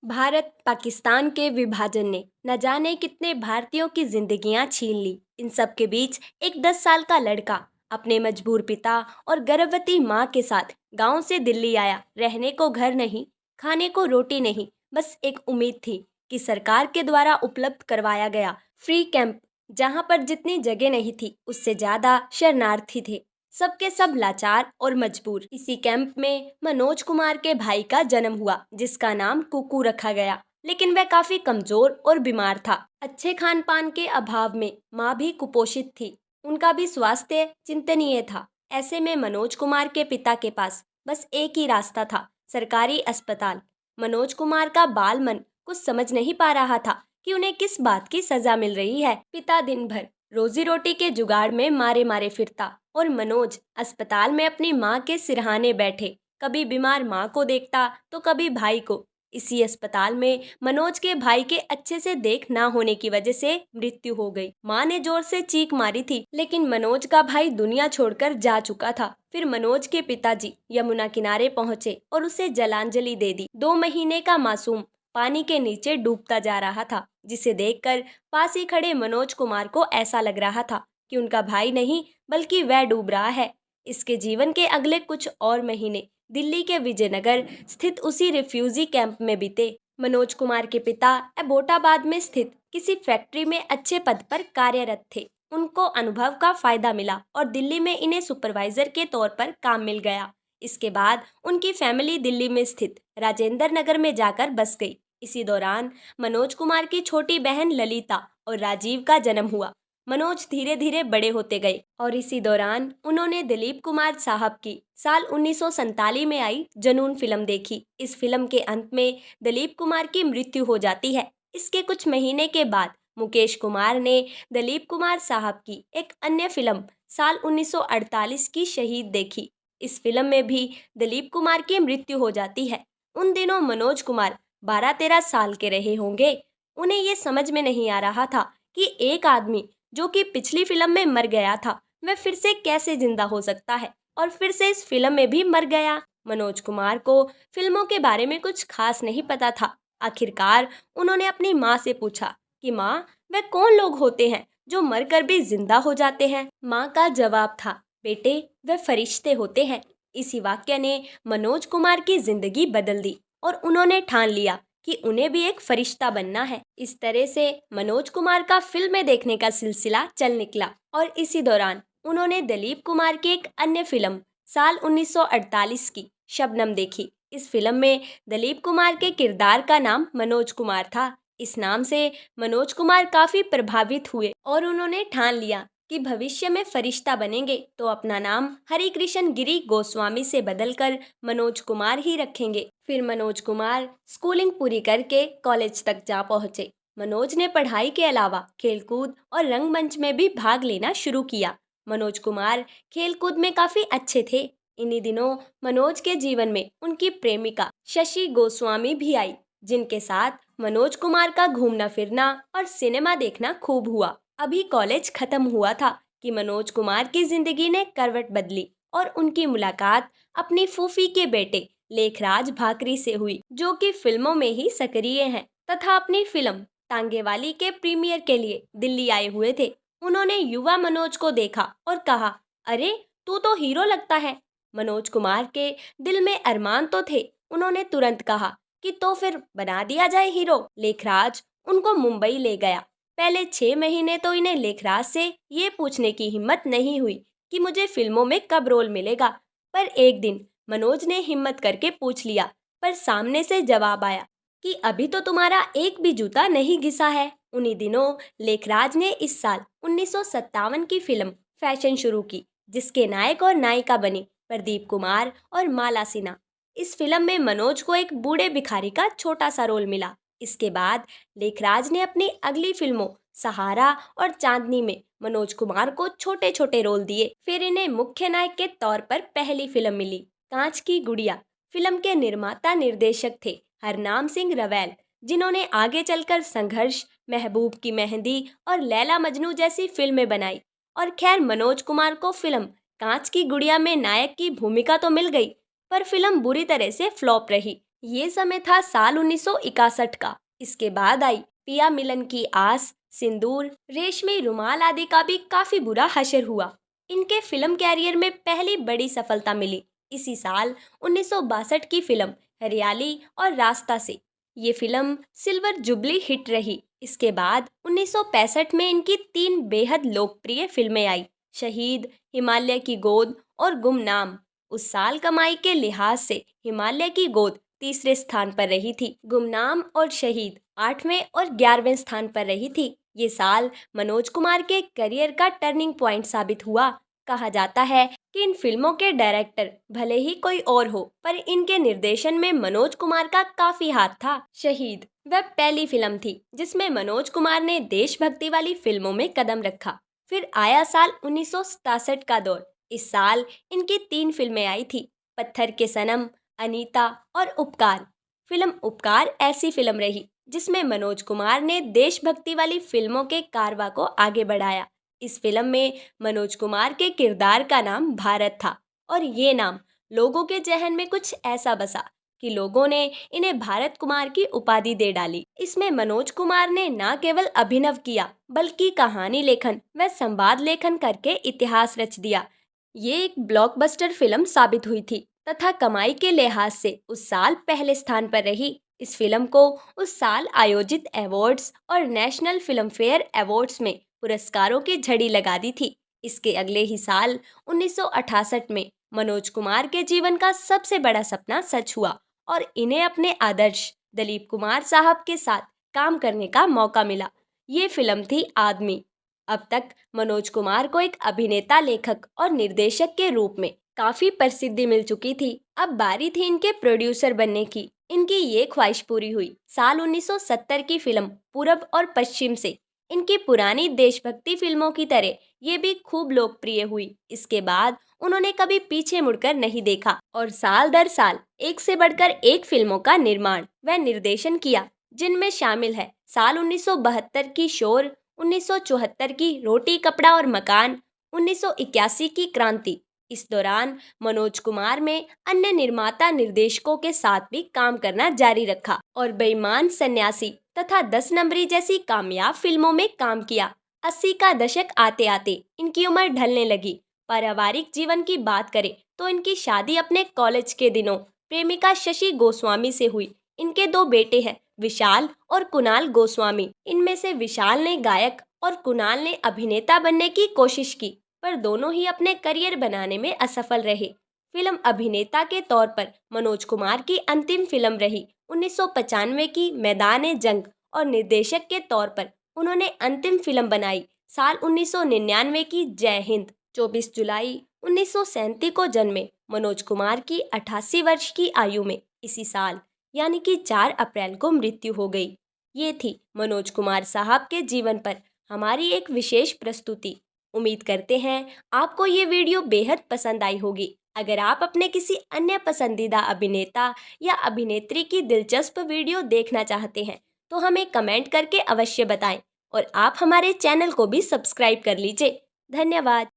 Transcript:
भारत पाकिस्तान के विभाजन ने न जाने कितने भारतीयों की जिंदगियां छीन ली। इन सब के बीच एक 10 साल का लड़का अपने मजबूर पिता और गर्भवती माँ के साथ गांव से दिल्ली आया। रहने को घर नहीं, खाने को रोटी नहीं, बस एक उम्मीद थी कि सरकार के द्वारा उपलब्ध करवाया गया फ्री कैंप, जहां पर जितनी जगह नहीं थी उससे ज्यादा शरणार्थी थे। सबके सब लाचार और मजबूर। इसी कैंप में मनोज कुमार के भाई का जन्म हुआ, जिसका नाम कुकू रखा गया। लेकिन वह काफी कमजोर और बीमार था। अच्छे खान पान के अभाव में माँ भी कुपोषित थी। उनका भी स्वास्थ्य चिंतनीय था। ऐसे में मनोज कुमार के पिता के पास बस एक ही रास्ता था, सरकारी अस्पताल। मनोज कुमार का बाल मन कुछ समझ नहीं पा रहा था कि उन्हें किस बात की सजा मिल रही है। पिता दिन भर रोजी रोटी के जुगाड़ में मारे मारे फिरता और मनोज अस्पताल में अपनी माँ के सिरहाने बैठे, कभी बीमार माँ को देखता तो कभी भाई को। इसी अस्पताल में मनोज के भाई के अच्छे से देख ना होने की वजह से मृत्यु हो गई। माँ ने जोर से चीख मारी थी, लेकिन मनोज का भाई दुनिया छोड़कर जा चुका था। फिर मनोज के पिताजी यमुना किनारे पहुंचे और उसे जलांजलि दे दी। 2 महीने का मासूम पानी के नीचे डूबता जा रहा था, जिसे देखकर पास ही खड़े मनोज कुमार को ऐसा लग रहा था कि उनका भाई नहीं बल्कि वह डूब रहा है। इसके जीवन के अगले कुछ और महीने दिल्ली के विजयनगर स्थित उसी रिफ्यूजी कैंप में बीते। मनोज कुमार के पिता अबोटाबाद में स्थित किसी फैक्ट्री में अच्छे पद पर कार्यरत थे। उनको अनुभव का फायदा मिला और दिल्ली में इन्हें सुपरवाइजर के तौर पर काम मिल गया। इसके बाद उनकी फैमिली दिल्ली में स्थित राजेंद्र नगर में जाकर बस गई। इसी दौरान मनोज कुमार की छोटी बहन ललिता और राजीव का जन्म हुआ। मनोज धीरे धीरे बड़े होते गए और इसी दौरान उन्होंने दिलीप कुमार साहब की साल 1947 में आई जनून फिल्म देखी। इस फिल्म के अंत में दिलीप कुमार की मृत्यु हो जाती है। इसके कुछ महीने के बाद मुकेश कुमार ने दिलीप कुमार साहब की एक अन्य फिल्म साल 1948 की शहीद देखी। इस फिल्म में भी दिलीप कुमार की मृत्यु हो जाती है। उन दिनों मनोज कुमार 12-13 साल के रहे होंगे। उन्हें ये समझ में नहीं आ रहा था कि एक आदमी जो कि पिछली फिल्म में मर गया था, वह फिर से कैसे जिंदा हो सकता है, और फिर से इस फिल्म में भी मर गया। मनोज कुमार को फिल्मों के बारे में कुछ खास नहीं पता था। आखिरकार उन्होंने अपनी माँ से पूछा कि माँ, वह कौन लोग होते हैं जो मरकर भी जिंदा हो जाते हैं? माँ का जवाब था, बेटे, वह फरिश्ते होते हैं। इसी वाक्य ने मनोज कुमार की जिंदगी बदल दी और उन्होंने ठान लिया कि उन्हें भी एक फरिश्ता बनना है। इस तरह से मनोज कुमार का फिल्में देखने का सिलसिला चल निकला और इसी दौरान उन्होंने दिलीप कुमार की एक अन्य फिल्म साल 1948 की शबनम देखी। इस फिल्म में दिलीप कुमार के किरदार का नाम मनोज कुमार था। इस नाम से मनोज कुमार काफी प्रभावित हुए और उन्होंने ठान लिया कि भविष्य में फरिश्ता बनेंगे तो अपना नाम हरि कृष्ण गिरी गोस्वामी से बदलकर मनोज कुमार ही रखेंगे। फिर मनोज कुमार स्कूलिंग पूरी करके कॉलेज तक जा पहुंचे। मनोज ने पढ़ाई के अलावा खेलकूद और रंगमंच में भी भाग लेना शुरू किया। मनोज कुमार खेलकूद में काफी अच्छे थे। इन्हीं दिनों मनोज के जीवन में उनकी प्रेमिका शशि गोस्वामी भी आई, जिनके साथ मनोज कुमार का घूमना फिरना और सिनेमा देखना खूब हुआ। अभी कॉलेज खत्म हुआ था कि मनोज कुमार की जिंदगी ने करवट बदली और उनकी मुलाकात अपनी फूफी के बेटे लेखराज भाकरी से हुई, जो कि फिल्मों में ही सक्रिय हैं तथा अपनी फिल्म तांगेवाली के प्रीमियर के लिए दिल्ली आए हुए थे। उन्होंने युवा मनोज को देखा और कहा, अरे, तू तो हीरो लगता है। मनोज कुमार के दिल में अरमान तो थे। उन्होंने तुरंत कहा कि तो फिर बना दिया जाए हीरो। लेखराज उनको मुंबई ले गया। पहले 6 महीने तो इन्हें लेखराज से ये पूछने की हिम्मत नहीं हुई कि मुझे फिल्मों में कब रोल मिलेगा, पर एक दिन मनोज ने हिम्मत करके पूछ लिया। पर सामने से जवाब आया कि अभी तो तुम्हारा एक भी जूता नहीं घिसा है। उन्हीं दिनों लेखराज ने इस साल 1957 की फिल्म फैशन शुरू की, जिसके नायक और नायिका बने प्रदीप कुमार और माला सिन्हा। इस फिल्म में मनोज को एक बूढ़े भिखारी का छोटा सा रोल मिला। इसके बाद लेखराज ने अपनी अगली फिल्मों सहारा और चांदनी में मनोज कुमार को छोटे छोटे रोल दिए। फिर इन्हें मुख्य नायक के तौर पर पहली फिल्म मिली, कांच की गुड़िया। फिल्म के निर्माता निर्देशक थे हरनाम सिंह रवैल, जिन्होंने आगे चलकर संघर्ष, महबूब की मेहंदी और लैला मजनू जैसी फिल्में बनाई। और खैर, मनोज कुमार को फिल्म कांच की गुड़िया में नायक की भूमिका तो मिल गई, पर फिल्म बुरी तरह से फ्लॉप रही। ये समय था साल 1961 का। इसके बाद आई पिया मिलन की आस, सिंदूर, रेशमी रुमाल आदि का भी काफी बुरा हशर हुआ। इनके फिल्म कैरियर में पहली बड़ी सफलता मिली इसी साल 1962 की फिल्म हरियाली और रास्ता से। ये फिल्म सिल्वर जुबली हिट रही। इसके बाद 1965 में इनकी तीन बेहद लोकप्रिय फिल्में आई, शहीद, हिमालय की गोद और गुमनाम। उस साल कमाई के लिहाज से हिमालय की गोद तीसरे स्थान पर रही थी। गुमनाम और शहीद 8वें और 11वें स्थान पर रही थी। ये साल मनोज कुमार के करियर का टर्निंग पॉइंट साबित हुआ। कहा जाता है कि इन फिल्मों के डायरेक्टर भले ही कोई और हो, पर इनके निर्देशन में मनोज कुमार का काफी हाथ था। शहीद वह पहली फिल्म थी जिसमें मनोज कुमार ने देशभक्ति वाली फिल्मों में कदम रखा। फिर आया साल 1967 का दौर। इस साल इनकी तीन फिल्में आई थी, पत्थर के सनम, अनीता और उपकार। फिल्म उपकार ऐसी फिल्म रही जिसमें मनोज कुमार ने देशभक्ति वाली फिल्मों के कारवा को आगे बढ़ाया। इस फिल्म में मनोज कुमार के किरदार का नाम भारत था और ये नाम लोगों के जहन में कुछ ऐसा बसा कि लोगों ने इन्हें भारत कुमार की उपाधि दे डाली। इसमें मनोज कुमार ने न केवल अभिनव किया बल्कि कहानी लेखन व संवाद लेखन करके इतिहास रच दिया। ये एक ब्लॉकबस्टर फिल्म साबित हुई थी तथा कमाई के लिहाज से उस साल पहले स्थान पर रही। इस फिल्म को उस साल आयोजित अवार्ड्स और नेशनल फिल्म फेयर अवार्ड्स में पुरस्कारों की झड़ी लगा दी थी। इसके अगले ही साल 1968 में मनोज कुमार के जीवन का सबसे बड़ा सपना सच हुआ और इन्हें अपने आदर्श दिलीप कुमार साहब के साथ काम करने का मौका मिला। ये फिल्म थी आदमी। अब तक मनोज कुमार को एक अभिनेता, लेखक और निर्देशक के रूप में काफी प्रसिद्धि मिल चुकी थी। अब बारी थी इनके प्रोड्यूसर बनने की। इनकी ये ख्वाहिश पूरी हुई साल 1970 की फिल्म पूरब और पश्चिम से। इनकी पुरानी देशभक्ति फिल्मों की तरह ये भी खूब लोकप्रिय हुई। इसके बाद उन्होंने कभी पीछे मुड़कर नहीं देखा और साल दर साल एक से बढ़कर एक फिल्मों का निर्माण व निर्देशन किया, जिनमें शामिल है साल 1972 की शोर, 1974 की रोटी कपड़ा और मकान, 1981 की क्रांति। इस दौरान मनोज कुमार में अन्य निर्माता निर्देशकों के साथ भी काम करना जारी रखा और बेईमान सन्यासी तथा 10 नंबरी जैसी कामयाब फिल्मों में काम किया। 80 का दशक आते आते इनकी उम्र ढलने लगी। पारिवारिक जीवन की बात करें तो इनकी शादी अपने कॉलेज के दिनों प्रेमिका शशि गोस्वामी से हुई। इनके दो बेटे हैं, विशाल और कुणाल गोस्वामी। इनमें से विशाल ने गायक और कुणाल ने अभिनेता बनने की कोशिश की, पर दोनों ही अपने करियर बनाने में असफल रहे। फिल्म अभिनेता के तौर पर मनोज कुमार की अंतिम फिल्म रही 1995 की मैदान जंग और निर्देशक के तौर पर उन्होंने अंतिम फिल्म बनाई साल 1999 की जय हिंद। 24 जुलाई 1937 को जन्मे मनोज कुमार की 88 वर्ष की आयु में इसी साल यानी कि 4 अप्रैल को मृत्यु हो गई। ये थी मनोज कुमार साहब के जीवन पर हमारी एक विशेष प्रस्तुति। उम्मीद करते हैं आपको ये वीडियो बेहद पसंद आई होगी। अगर आप अपने किसी अन्य पसंदीदा अभिनेता या अभिनेत्री की दिलचस्प वीडियो देखना चाहते हैं तो हमें कमेंट करके अवश्य बताएं और आप हमारे चैनल को भी सब्सक्राइब कर लीजिए। धन्यवाद।